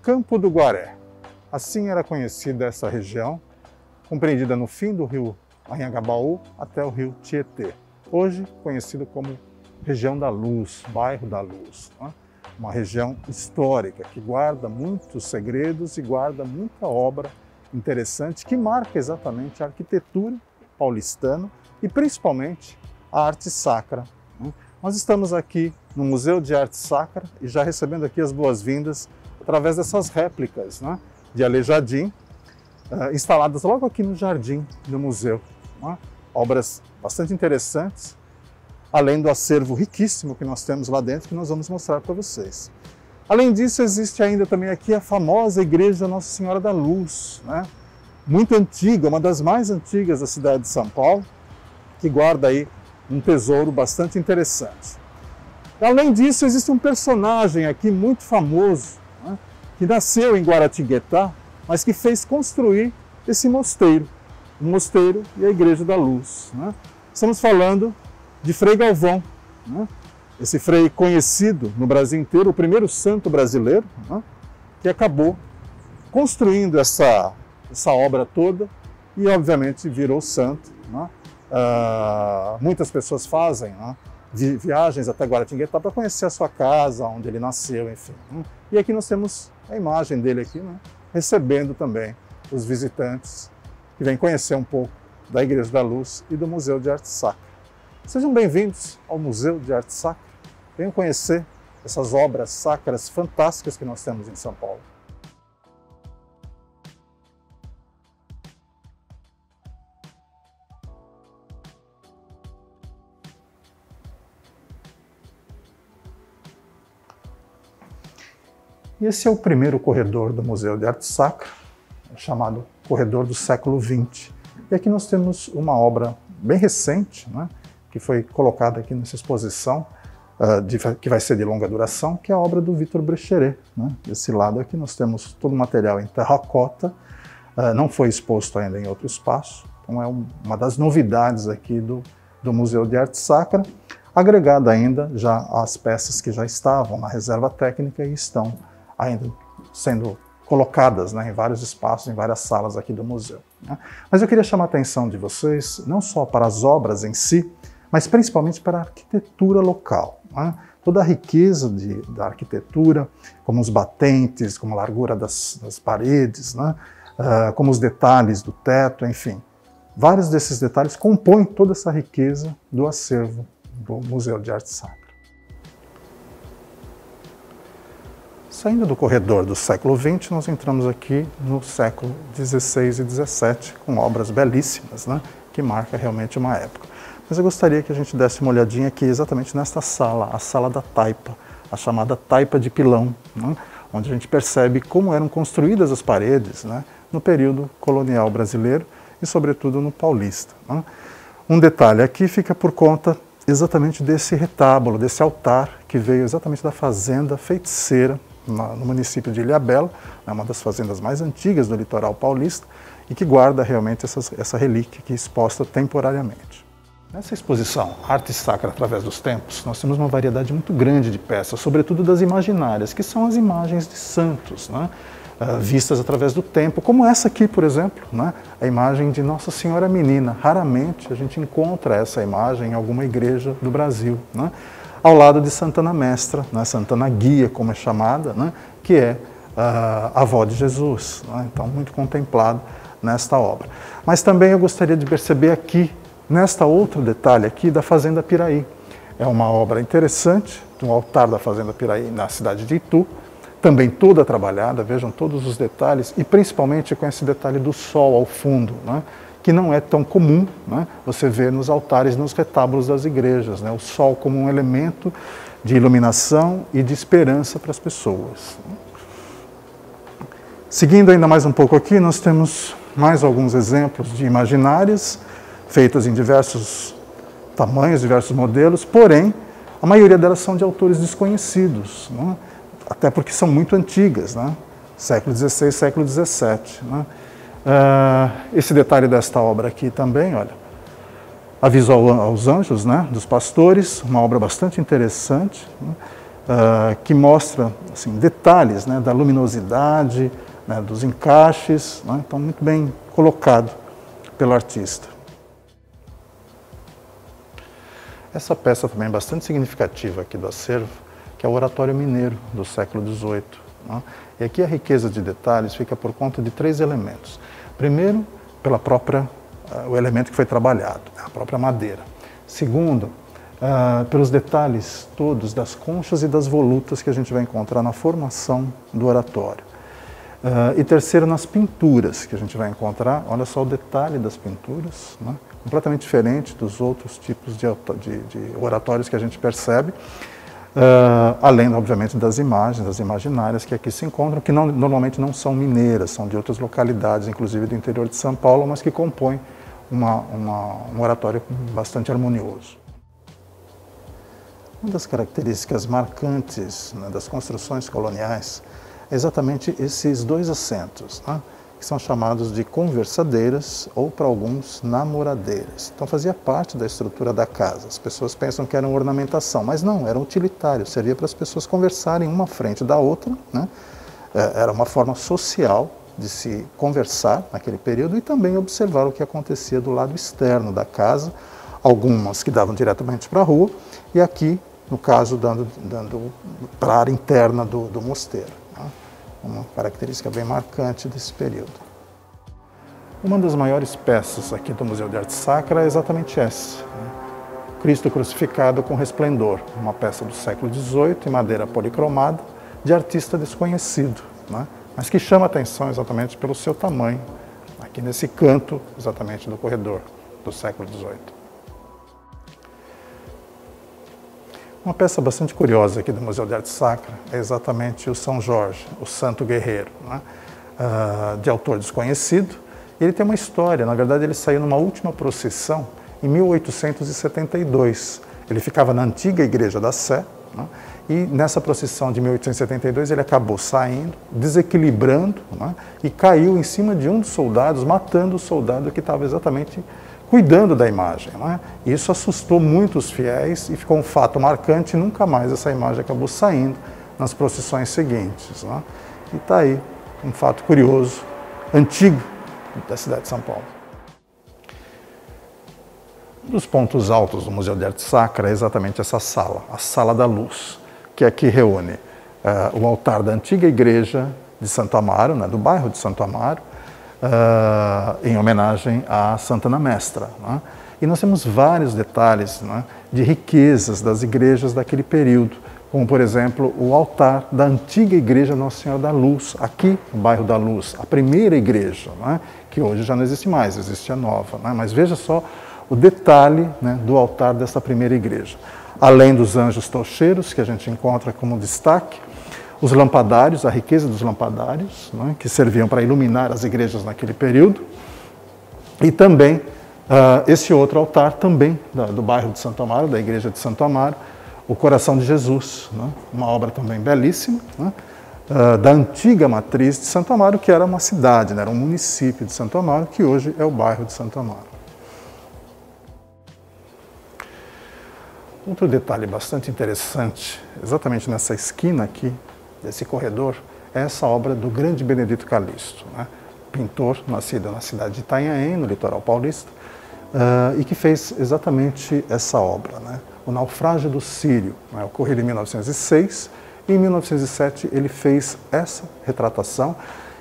Campo do Guaré. Assim era conhecida essa região, compreendida no fim do rio Anhangabaú até o rio Tietê. Hoje conhecido como região da Luz, bairro da Luz. Né? Uma região histórica que guarda muitos segredos e guarda muita obra interessante que marca exatamente a arquitetura paulistana e principalmente a arte sacra. Né? Nós estamos aqui no Museu de Arte Sacra e já recebendo aqui as boas-vindas através dessas réplicas, né, de Aleijadin, instaladas logo aqui no jardim do museu. Né? Obras bastante interessantes, além do acervo riquíssimo que nós temos lá dentro, que nós vamos mostrar para vocês. Além disso, existe ainda também aqui a famosa Igreja Nossa Senhora da Luz, né? Muito antiga, uma das mais antigas da cidade de São Paulo, que guarda aí um tesouro bastante interessante. Além disso, existe um personagem aqui muito famoso, né, que nasceu em Guaratinguetá, mas que fez construir esse mosteiro, o mosteiro e a Igreja da Luz. Né? Estamos falando de Frei Galvão, né? Esse frei conhecido no Brasil inteiro, o primeiro santo brasileiro, né, que acabou construindo essa obra toda e, obviamente, virou santo. Né? Muitas pessoas fazem, né, viagens até Guaratinguetá para conhecer a sua casa, onde ele nasceu, enfim. E aqui nós temos a imagem dele aqui, né, recebendo também os visitantes que vêm conhecer um pouco da Igreja da Luz e do Museu de Arte Sacra. Sejam bem-vindos ao Museu de Arte Sacra. Venham conhecer essas obras sacras fantásticas que nós temos em São Paulo. E esse é o primeiro corredor do Museu de Arte Sacra, chamado Corredor do século XX. E aqui nós temos uma obra bem recente, né, que foi colocada aqui nessa exposição, que vai ser de longa duração, que é a obra do Victor Brecheret. Né? Desse lado aqui nós temos todo o material em terracota, não foi exposto ainda em outro espaço, então é uma das novidades aqui do Museu de Arte Sacra, agregada ainda já às peças que já estavam na reserva técnica e estão ainda sendo colocadas, né, em vários espaços, em várias salas aqui do museu. Né? Mas eu queria chamar a atenção de vocês não só para as obras em si, mas principalmente para a arquitetura local. Né? Toda a riqueza da arquitetura, como os batentes, como a largura das paredes, né? Como os detalhes do teto, enfim. Vários desses detalhes compõem toda essa riqueza do acervo do Museu de Arte Sacra. Saindo do corredor do século XX, nós entramos aqui no século XVI e XVII, com obras belíssimas, né, que marca realmente uma época. Mas eu gostaria que a gente desse uma olhadinha aqui exatamente nesta sala, a sala da taipa, a chamada taipa de pilão, né, onde a gente percebe como eram construídas as paredes, né, no período colonial brasileiro e, sobretudo, no paulista. Né. Um detalhe aqui fica por conta exatamente desse retábulo, desse altar que veio exatamente da fazenda feiticeira, no município de Ilhabela, uma das fazendas mais antigas do litoral paulista e que guarda realmente essa relíquia que é exposta temporariamente. Nessa exposição Arte Sacra através dos tempos, nós temos uma variedade muito grande de peças, sobretudo das imaginárias, que são as imagens de santos, né, vistas através do tempo, como essa aqui, por exemplo, né, a imagem de Nossa Senhora Menina. Raramente a gente encontra essa imagem em alguma igreja do Brasil, né, ao lado de Santana Mestra, né, Santana Guia, como é chamada, né, que é a avó de Jesus, né, então muito contemplado nesta obra. Mas também eu gostaria de perceber aqui, nesta outro detalhe aqui, da Fazenda Piraí. É uma obra interessante, do altar da Fazenda Piraí na cidade de Itu, também toda trabalhada, vejam todos os detalhes, e principalmente com esse detalhe do sol ao fundo, né, que não é tão comum, né, você ver nos altares, nos retábulos das igrejas, né, o sol como um elemento de iluminação e de esperança para as pessoas. Seguindo ainda mais um pouco aqui, nós temos mais alguns exemplos de imaginárias, feitas em diversos tamanhos, diversos modelos, porém, a maioria delas são de autores desconhecidos, né, até porque são muito antigas, né, século XVI, século XVII. Né. Esse detalhe desta obra aqui também, olha, Aviso aos Anjos, né, dos Pastores, uma obra bastante interessante, né, que mostra assim, detalhes, né, da luminosidade, né, dos encaixes, né, então muito bem colocado pelo artista. Essa peça também é bastante significativa aqui do acervo, que é o Oratório Mineiro do século XVIII. Né? E aqui a riqueza de detalhes fica por conta de 3 elementos. Primeiro, pela própria, o elemento que foi trabalhado, a própria madeira. Segundo, pelos detalhes todos das conchas e das volutas que a gente vai encontrar na formação do oratório. E terceiro, nas pinturas que a gente vai encontrar. Olha só o detalhe das pinturas, né? Completamente diferente dos outros tipos de oratórios que a gente percebe, além, obviamente, das imagens, das imaginárias que aqui se encontram, que normalmente não são mineiras, são de outras localidades, inclusive do interior de São Paulo, mas que compõem um oratório bastante harmonioso. Uma das características marcantes, né, das construções coloniais é exatamente esses 2 assentos, né, que são chamados de conversadeiras ou, para alguns, namoradeiras. Então fazia parte da estrutura da casa. As pessoas pensam que era uma ornamentação, mas não, era utilitário, servia para as pessoas conversarem uma frente da outra, né? Era uma forma social de se conversar naquele período e também observar o que acontecia do lado externo da casa, algumas que davam diretamente para a rua e aqui, no caso, dando para a área interna do mosteiro. Né? Uma característica bem marcante desse período. Uma das maiores peças aqui do Museu de Arte Sacra é exatamente essa, né? Cristo Crucificado com Resplendor, uma peça do século XVIII em madeira policromada, de artista desconhecido, né? Mas que chama a atenção exatamente pelo seu tamanho, aqui nesse canto exatamente do corredor do século XVIII. Uma peça bastante curiosa aqui do Museu de Arte Sacra é exatamente o São Jorge, o Santo Guerreiro, né? De autor desconhecido. Ele tem uma história, na verdade ele saiu numa última procissão em 1872. Ele ficava na antiga Igreja da Sé, né? E nessa procissão de 1872 ele acabou saindo, desequilibrando, né? E caiu em cima de um dos soldados, matando o soldado que estava exatamente cuidando da imagem. Né? Isso assustou muito os fiéis e ficou um fato marcante, e nunca mais essa imagem acabou saindo nas procissões seguintes. Né? E está aí um fato curioso, antigo, da cidade de São Paulo. Um dos pontos altos do Museu de Arte Sacra é exatamente essa sala, a Sala da Luz, que aqui reúne o altar da antiga igreja de Santo Amaro, né, do bairro de Santo Amaro, em homenagem a Santana Mestra. Né? E nós temos vários detalhes, né, de riquezas das igrejas daquele período, como, por exemplo, o altar da antiga igreja Nossa Senhora da Luz, aqui no bairro da Luz, a primeira igreja, né, que hoje já não existe mais, existe a nova. Né? Mas veja só o detalhe, né, do altar dessa primeira igreja. Além dos anjos tocheiros, que a gente encontra como destaque, os lampadários, a riqueza dos lampadários, né, que serviam para iluminar as igrejas naquele período, e também esse outro altar também do bairro de Santo Amaro, da igreja de Santo Amaro, o Coração de Jesus, né, uma obra também belíssima, né, da antiga matriz de Santo Amaro, que era uma cidade, né, era um município de Santo Amaro, que hoje é o bairro de Santo Amaro. Outro detalhe bastante interessante, exatamente nessa esquina aqui, desse corredor, é essa obra do grande Benedito Calixto, né? Pintor nascido na cidade de Itanhaém, no litoral paulista, e que fez exatamente essa obra, né? O Naufrágio do Sírio, né? Ocorrido em 1906, e em 1907 ele fez essa retratação,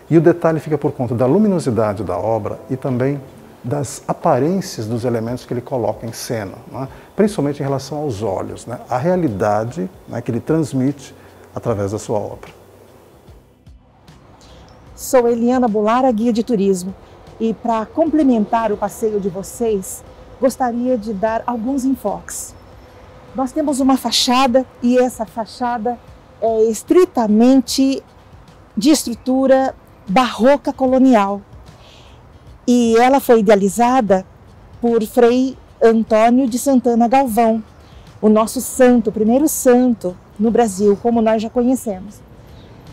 e o detalhe fica por conta da luminosidade da obra e também das aparências dos elementos que ele coloca em cena, né? Principalmente em relação aos olhos, né? A realidade, né, que ele transmite através da sua obra. Sou Eliana Bulara, guia de turismo, e para complementar o passeio de vocês, gostaria de dar alguns enfoques. Nós temos uma fachada e essa fachada é estritamente de estrutura barroca colonial. E ela foi idealizada por Frei Antônio de Santana Galvão, o nosso santo, o primeiro santo no Brasil, como nós já conhecemos.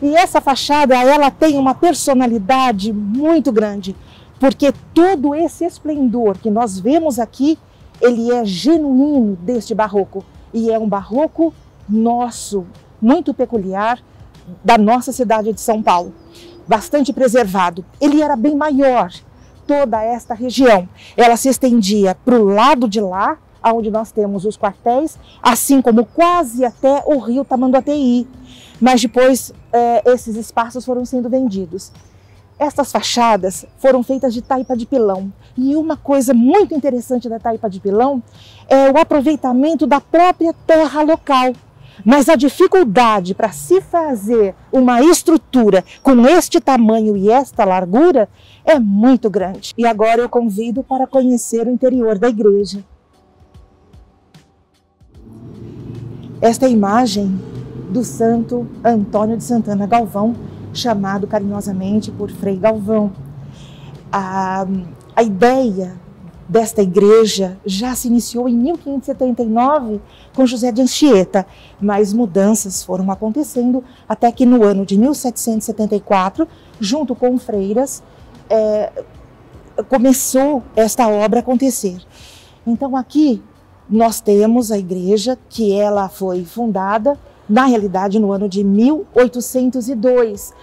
E essa fachada, ela tem uma personalidade muito grande, porque todo esse esplendor que nós vemos aqui, ele é genuíno deste barroco, e é um barroco nosso, muito peculiar da nossa cidade de São Paulo, bastante preservado. Ele era bem maior, toda esta região. Ela se estendia para o lado de lá, onde nós temos os quartéis, assim como quase até o rio Tamanduateí. Mas depois esses espaços foram sendo vendidos. Estas fachadas foram feitas de taipa de pilão. E uma coisa muito interessante da taipa de pilão é o aproveitamento da própria terra local. Mas a dificuldade para se fazer uma estrutura com este tamanho e esta largura é muito grande. E agora eu convido para conhecer o interior da igreja. Esta é a imagem do Santo Antônio de Santana Galvão, chamado carinhosamente por Frei Galvão. A ideia desta igreja já se iniciou em 1579 com José de Anchieta, mas mudanças foram acontecendo até que no ano de 1774, junto com freiras, começou esta obra a acontecer. Então aqui nós temos a igreja que ela foi fundada, na realidade, no ano de 1802,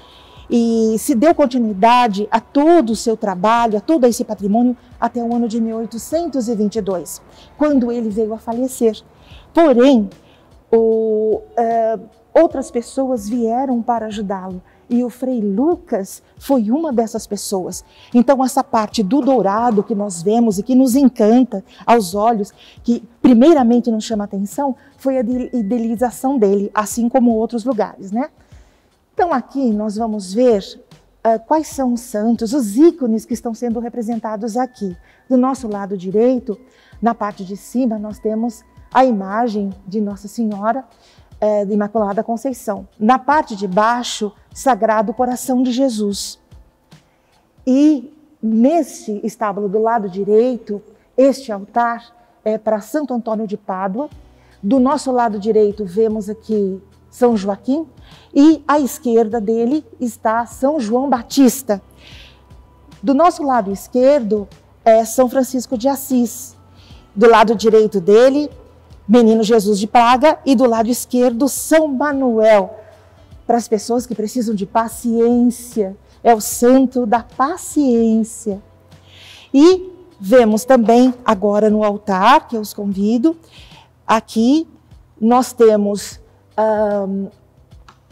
e se deu continuidade a todo o seu trabalho, a todo esse patrimônio, até o ano de 1822, quando ele veio a falecer. Porém, outras pessoas vieram para ajudá-lo, e o Frei Lucas foi uma dessas pessoas. Então essa parte do dourado que nós vemos e que nos encanta aos olhos, que primeiramente nos chama a atenção, foi a idealização dele, assim como outros lugares, né? Então aqui nós vamos ver quais são os santos, os ícones que estão sendo representados aqui. Do nosso lado direito, na parte de cima, nós temos a imagem de Nossa Senhora de Imaculada Conceição. Na parte de baixo, Sagrado Coração de Jesus. E neste estábulo do lado direito, este altar é para Santo Antônio de Pádua. Do nosso lado direito vemos aqui São Joaquim e à esquerda dele está São João Batista. Do nosso lado esquerdo é São Francisco de Assis. Do lado direito dele, Menino Jesus de Praga, e do lado esquerdo, São Manuel. Para as pessoas que precisam de paciência, é o santo da paciência. E vemos também agora no altar, que eu os convido, aqui nós temos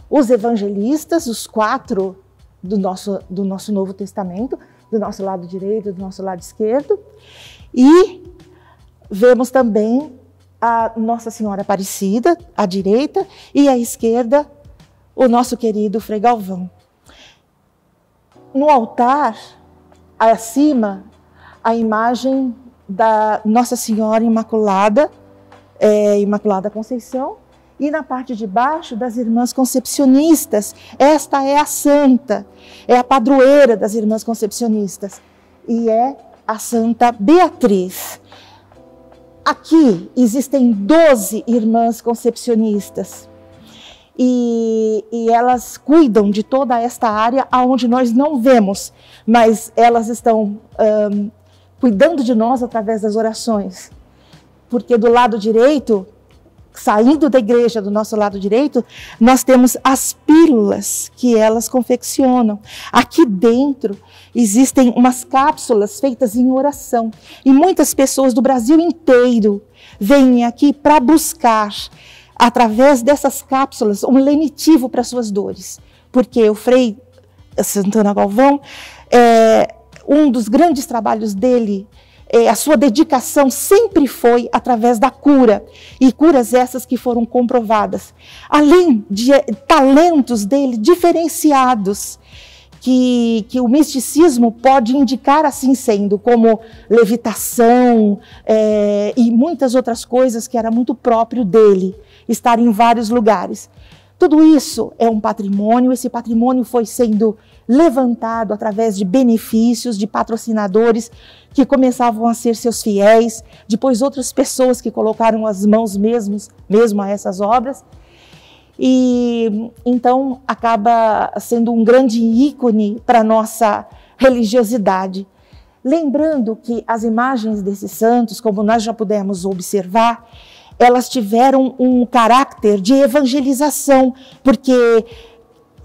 os evangelistas, os 4 do nosso Novo Testamento, do nosso lado direito e do nosso lado esquerdo. E vemos também a Nossa Senhora Aparecida, à direita, e à esquerda, o nosso querido Frei Galvão. No altar, acima, a imagem da Nossa Senhora Imaculada, Imaculada Conceição, e na parte de baixo das Irmãs Concepcionistas. Esta é a santa, é a padroeira das Irmãs Concepcionistas, e é a Santa Beatriz. Aqui existem 12 Irmãs Concepcionistas, e elas cuidam de toda esta área onde nós não vemos, mas elas estão cuidando de nós através das orações. Porque do lado direito, saindo da igreja do nosso lado direito, nós temos as pílulas que elas confeccionam. Aqui dentro existem umas cápsulas feitas em oração. E muitas pessoas do Brasil inteiro vêm aqui para buscar, através dessas cápsulas, um lenitivo para suas dores. Porque o Frei Santana Galvão, um dos grandes trabalhos dele, a sua dedicação sempre foi através da cura, e curas essas que foram comprovadas, além de talentos dele diferenciados, que o misticismo pode indicar assim sendo, como levitação e muitas outras coisas que era muito próprio dele, estar em vários lugares. Tudo isso é um patrimônio, esse patrimônio foi sendo levantado através de benefícios, de patrocinadores que começavam a ser seus fiéis, depois outras pessoas que colocaram as mãos mesmo a essas obras, e então acaba sendo um grande ícone para a nossa religiosidade. Lembrando que as imagens desses santos, como nós já pudemos observar, elas tiveram um caráter de evangelização, porque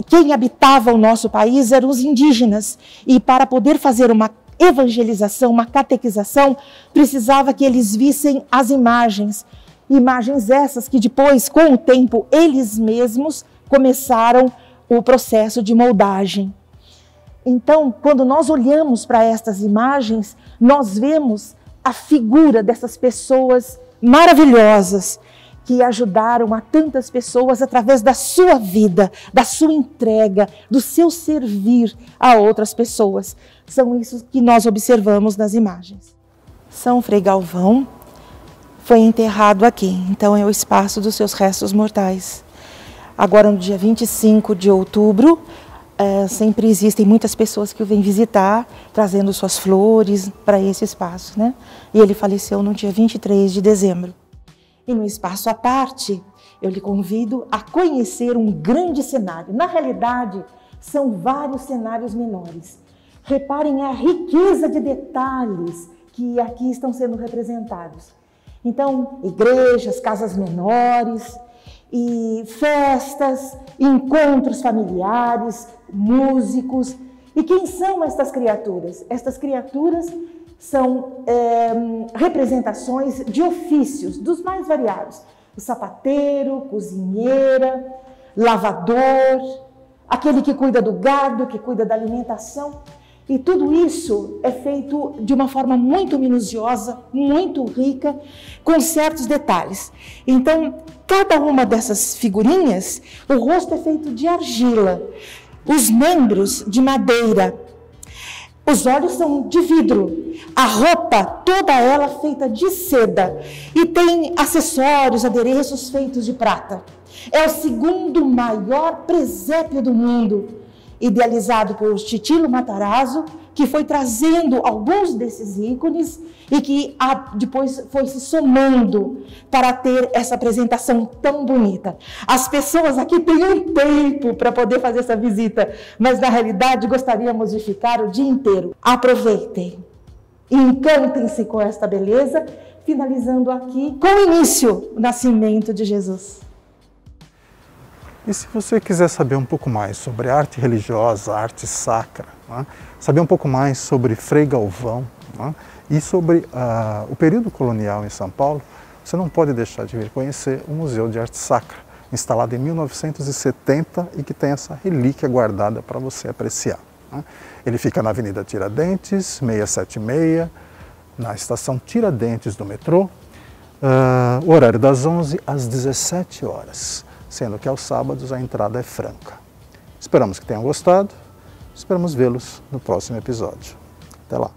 quem habitava o nosso país eram os indígenas, e para poder fazer uma evangelização, uma catequização, precisava que eles vissem as imagens essas que depois, com o tempo, eles mesmos começaram o processo de moldagem. Então, quando nós olhamos para estas imagens, nós vemos a figura dessas pessoas maravilhosas que ajudaram a tantas pessoas através da sua vida, da sua entrega, do seu servir a outras pessoas. São isso que nós observamos nas imagens. São Frei Galvão foi enterrado aqui, então é o espaço dos seus restos mortais. Agora, no dia 25 de outubro, sempre existem muitas pessoas que o vêm visitar, trazendo suas flores para esse espaço, né? E ele faleceu no dia 23 de dezembro. E no espaço à parte, eu lhe convido a conhecer um grande cenário. Na realidade, são vários cenários menores. Reparem a riqueza de detalhes que aqui estão sendo representados. Então, igrejas, casas menores, e festas, encontros familiares, músicos. E quem são estas criaturas? Estas criaturas são representações de ofícios dos mais variados. O sapateiro, cozinheira, lavador, aquele que cuida do gado, que cuida da alimentação. E tudo isso é feito de uma forma muito minuciosa, muito rica, com certos detalhes. Então, cada uma dessas figurinhas, o rosto é feito de argila, os membros de madeira, os olhos são de vidro, a roupa, toda ela feita de seda, e tem acessórios, adereços feitos de prata. É o segundo maior presépio do mundo, idealizado por Titilo Matarazzo, que foi trazendo alguns desses ícones e que depois foi se somando para ter essa apresentação tão bonita. As pessoas aqui têm um tempo para poder fazer essa visita, mas na realidade gostaríamos de ficar o dia inteiro. Aproveitem, encantem-se com esta beleza, finalizando aqui com o início, o nascimento de Jesus. E se você quiser saber um pouco mais sobre arte religiosa, arte sacra, né? Saber um pouco mais sobre Frei Galvão, né? E sobre o período colonial em São Paulo, você não pode deixar de vir conhecer o Museu de Arte Sacra, instalado em 1970 e que tem essa relíquia guardada para você apreciar, né? Ele fica na Avenida Tiradentes, 676, na estação Tiradentes do metrô, o horário das 11 às 17 horas. Sendo que aos sábados a entrada é franca. Esperamos que tenham gostado, esperamos vê-los no próximo episódio. Até lá!